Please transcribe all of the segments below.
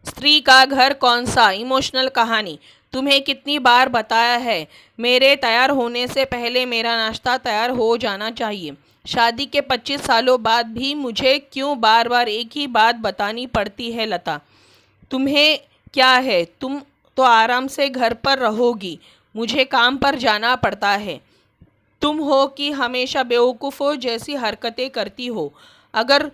स्त्री का घर कौन सा? इमोशनल कहानी। तुम्हें कितनी बार बताया है, मेरे तैयार होने से पहले मेरा नाश्ता तैयार हो जाना चाहिए। शादी के 25 सालों बाद भी मुझे क्यों बार बार एक ही बात बतानी पड़ती है लता? तुम्हें क्या है, तुम तो आराम से घर पर रहोगी, मुझे काम पर जाना पड़ता है। तुम हो कि हमेशा बेवकूफ़ों जैसी हरकतें करती हो। अगर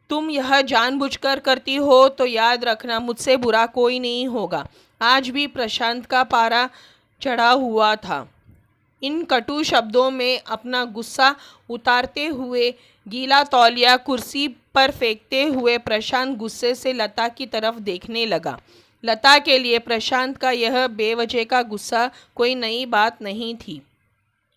तुम यह जानबूझकर करती हो तो याद रखना, मुझसे बुरा कोई नहीं होगा। आज भी प्रशांत का पारा चढ़ा हुआ था। इन कटु शब्दों में अपना गुस्सा उतारते हुए, गीला तौलिया कुर्सी पर फेंकते हुए प्रशांत गुस्से से लता की तरफ देखने लगा। लता के लिए प्रशांत का यह बेवजह का गुस्सा कोई नई बात नहीं थी।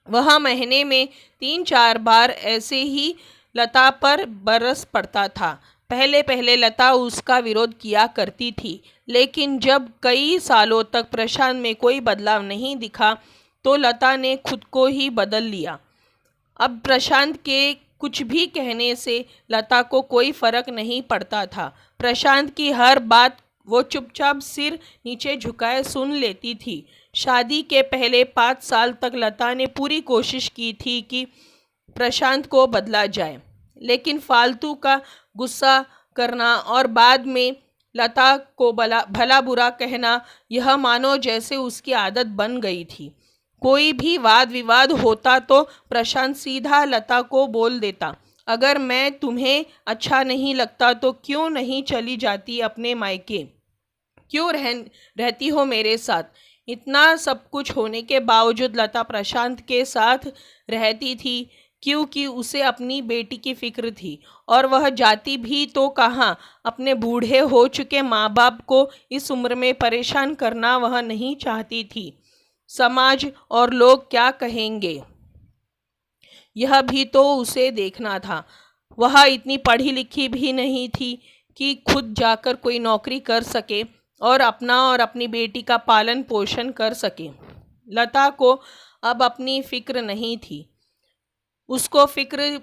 वह महीने में 3-4 बार ऐसे ही लता पर बरस पड़ता था। पहले पहले लता उसका विरोध किया करती थी, लेकिन जब कई सालों तक प्रशांत में कोई बदलाव नहीं दिखा तो लता ने खुद को ही बदल लिया। अब प्रशांत के कुछ भी कहने से लता को कोई फर्क नहीं पड़ता था। प्रशांत की हर बात वो चुपचाप सिर नीचे झुकाए सुन लेती थी। शादी के पहले 5 साल तक लता ने पूरी कोशिश की थी कि प्रशांत को बदला जाए, लेकिन फालतू का गुस्सा करना और बाद में लता को भला बुरा कहना, यह मानो जैसे उसकी आदत बन गई थी। कोई भी वाद विवाद होता तो प्रशांत सीधा लता को बोल देता, अगर मैं तुम्हें अच्छा नहीं लगता तो क्यों नहीं चली जाती अपने मायके, क्यों रहती हो मेरे साथ? इतना सब कुछ होने के बावजूद लता प्रशांत के साथ रहती थी क्योंकि उसे अपनी बेटी की फिक्र थी, और वह जाती भी तो कहाँ। अपने बूढ़े हो चुके माँ बाप को इस उम्र में परेशान करना वह नहीं चाहती थी। समाज और लोग क्या कहेंगे, यह भी तो उसे देखना था। वह इतनी पढ़ी लिखी भी नहीं थी कि खुद जाकर कोई नौकरी कर सके और अपना और अपनी बेटी का पालन पोषण कर सके। लता को अब अपनी फिक्र नहीं थी। उसको फिक्र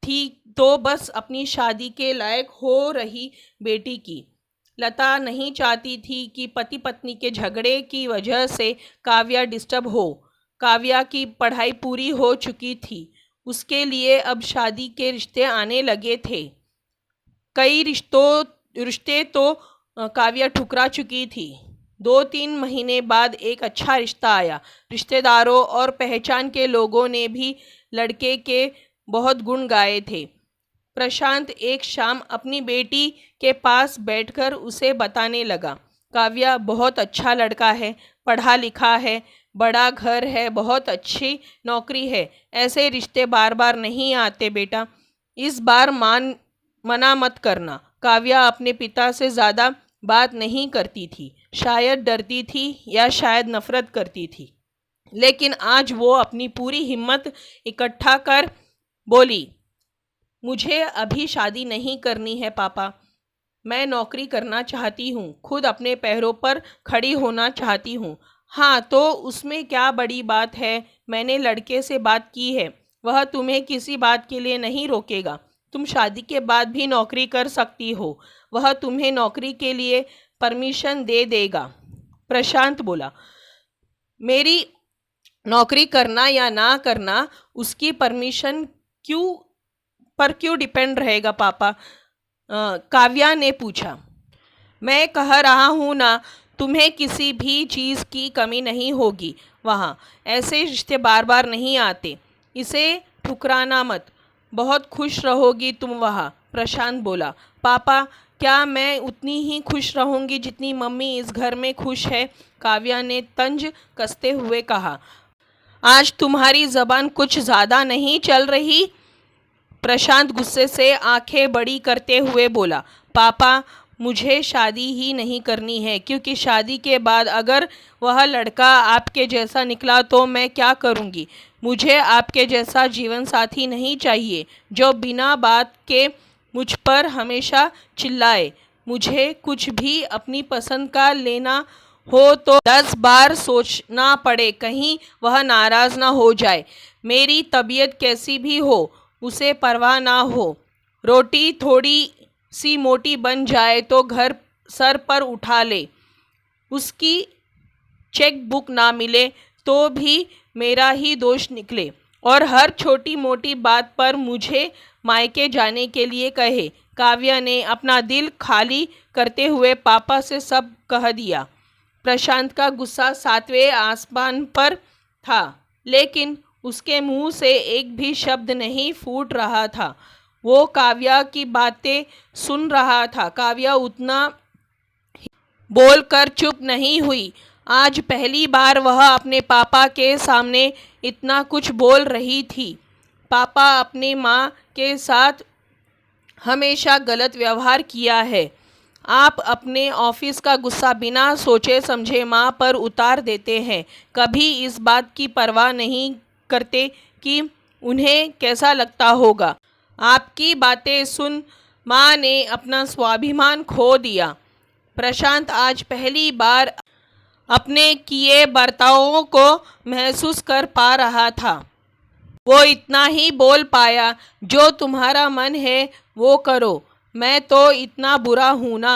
थी तो बस अपनी शादी के लायक हो रही बेटी की। लता नहीं चाहती थी कि पति पत्नी के झगड़े की वजह से काव्या डिस्टर्ब हो। काव्या की पढ़ाई पूरी हो चुकी थी, उसके लिए अब शादी के रिश्ते आने लगे थे। कई रिश्ते तो काव्या ठुकरा चुकी थी। 2-3 महीने बाद एक अच्छा रिश्ता आया। रिश्तेदारों और पहचान के लोगों ने भी लड़के के बहुत गुण गाए थे। प्रशांत एक शाम अपनी बेटी के पास बैठकर उसे बताने लगा, काव्या बहुत अच्छा लड़का है, पढ़ा लिखा है, बड़ा घर है, बहुत अच्छी नौकरी है। ऐसे रिश्ते बार बार नहीं आते बेटा, इस बार मना मत करना। काव्या अपने पिता से ज़्यादा बात नहीं करती थी, शायद डरती थी या शायद नफरत करती थी, लेकिन आज वो अपनी पूरी हिम्मत इकट्ठा कर बोली, मुझे अभी शादी नहीं करनी है पापा, मैं नौकरी करना चाहती हूँ, खुद अपने पैरों पर खड़ी होना चाहती हूँ। हाँ तो उसमें क्या बड़ी बात है, मैंने लड़के से बात की है, वह तुम्हें किसी बात के लिए नहीं रोकेगा। तुम शादी के बाद भी नौकरी कर सकती हो, वह तुम्हें नौकरी के लिए परमिशन दे देगा। प्रशांत बोला, मेरी नौकरी करना या ना करना उसकी परमिशन क्यों डिपेंड रहेगा पापा? काव्या ने पूछा। मैं कह रहा हूँ ना, तुम्हें किसी भी चीज़ की कमी नहीं होगी वहाँ। ऐसे रिश्ते बार बार नहीं आते, इसे ठुकराना मत, बहुत खुश रहोगी तुम वहाँ। प्रशांत बोला, पापा क्या मैं उतनी ही खुश रहूँगी जितनी मम्मी इस घर में खुश है? काव्या ने तंज कसते हुए कहा। आज तुम्हारी ज़बान कुछ ज़्यादा नहीं चल रही? प्रशांत गुस्से से आंखें बड़ी करते हुए बोला, पापा मुझे शादी ही नहीं करनी है, क्योंकि शादी के बाद अगर वह लड़का आपके जैसा निकला तो मैं क्या करूँगी? मुझे आपके जैसा जीवन साथी नहीं चाहिए जो बिना बात के मुझ पर हमेशा चिल्लाए। मुझे कुछ भी अपनी पसंद का लेना हो तो 10 बार सोचना पड़े, कहीं वह नाराज़ ना हो जाए। मेरी तबीयत कैसी भी हो उसे परवाह ना हो, रोटी थोड़ी सी मोटी बन जाए तो घर सर पर उठा ले, उसकी चेक बुक ना मिले तो भी मेरा ही दोष निकले और हर छोटी मोटी बात पर मुझे मायके जाने के लिए कहे। काव्या ने अपना दिल खाली करते हुए पापा से सब कह दिया। प्रशांत का गुस्सा 7वें आसमान पर था, लेकिन उसके मुंह से एक भी शब्द नहीं फूट रहा था। वो काव्या की बातें सुन रहा था। काव्या उतना बोलकर चुप नहीं हुई। आज पहली बार वह अपने पापा के सामने इतना कुछ बोल रही थी। पापा, अपनी माँ के साथ हमेशा गलत व्यवहार किया है। आप अपने ऑफिस का गुस्सा बिना सोचे समझे माँ पर उतार देते हैं। कभी इस बात की परवाह नहीं करते कि उन्हें कैसा लगता होगा। आपकी बातें सुन माँ ने अपना स्वाभिमान खो दिया। प्रशांत आज पहली बार अपने किए बर्तावों को महसूस कर पा रहा था। वो इतना ही बोल पाया, जो तुम्हारा मन है वो करो, मैं तो इतना बुरा हूँ ना।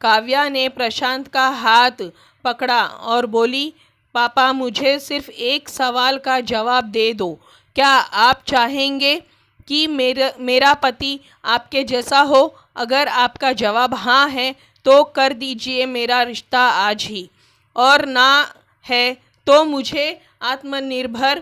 काव्या ने प्रशांत का हाथ पकड़ा और बोली, पापा, मुझे सिर्फ एक सवाल का जवाब दे दो। क्या आप चाहेंगे कि मेरा पति आपके जैसा हो? अगर आपका जवाब हाँ है तो कर दीजिए मेरा रिश्ता आज ही, और ना है तो मुझे आत्मनिर्भर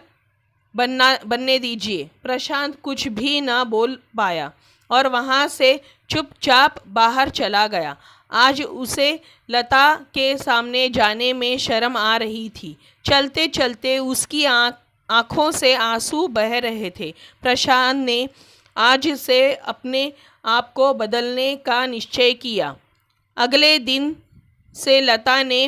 बनने दीजिए। प्रशांत कुछ भी ना बोल पाया और वहाँ से चुपचाप बाहर चला गया। आज उसे लता के सामने जाने में शर्म आ रही थी। चलते चलते उसकी आँखों से आंसू बह रहे थे। प्रशांत ने आज से अपने आप को बदलने का निश्चय किया। अगले दिन से लता ने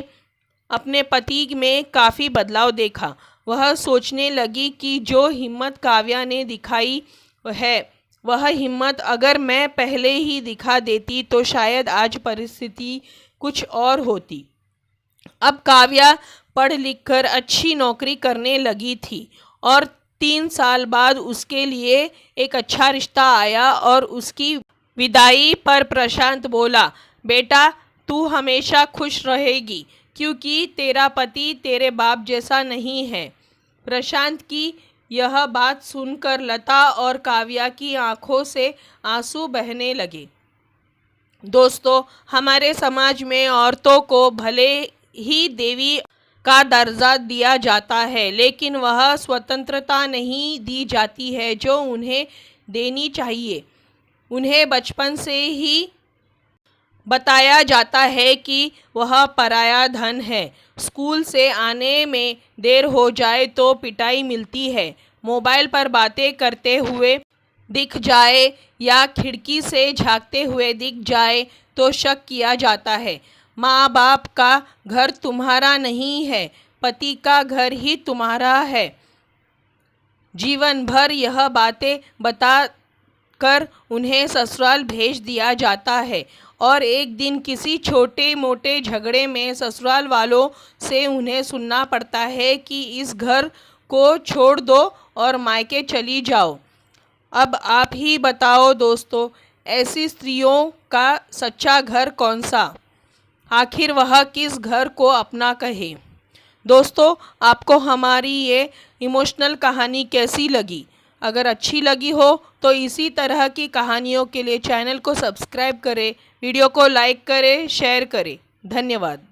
अपने पति में काफ़ी बदलाव देखा। वह सोचने लगी कि जो हिम्मत काव्या ने दिखाई है, वह हिम्मत अगर मैं पहले ही दिखा देती तो शायद आज परिस्थिति कुछ और होती। अब काव्या पढ़ लिख कर अच्छी नौकरी करने लगी थी और 3 साल बाद उसके लिए एक अच्छा रिश्ता आया और उसकी विदाई पर प्रशांत बोला, बेटा, तू हमेशा खुश रहेगी क्योंकि तेरा पति तेरे बाप जैसा नहीं है। प्रशांत की यह बात सुनकर लता और काव्या की आंखों से आंसू बहने लगे। दोस्तों, हमारे समाज में औरतों को भले ही देवी का दर्जा दिया जाता है, लेकिन वह स्वतंत्रता नहीं दी जाती है जो उन्हें देनी चाहिए। उन्हें बचपन से ही बताया जाता है कि वह पराया धन है। स्कूल से आने में देर हो जाए तो पिटाई मिलती है। मोबाइल पर बातें करते हुए दिख जाए या खिड़की से झांकते हुए दिख जाए तो शक किया जाता है। माँ बाप का घर तुम्हारा नहीं है, पति का घर ही तुम्हारा है। जीवन भर यह बातें बता कर उन्हें ससुराल भेज दिया जाता है और एक दिन किसी छोटे मोटे झगड़े में ससुराल वालों से उन्हें सुनना पड़ता है कि इस घर को छोड़ दो और मायके चली जाओ। अब आप ही बताओ दोस्तों, ऐसी स्त्रियों का सच्चा घर कौन सा? आखिर वह किस घर को अपना कहे? दोस्तों, आपको हमारी ये इमोशनल कहानी कैसी लगी? अगर अच्छी लगी हो तो इसी तरह की कहानियों के लिए चैनल को सब्सक्राइब करें, वीडियो को लाइक करें, शेयर करें। धन्यवाद।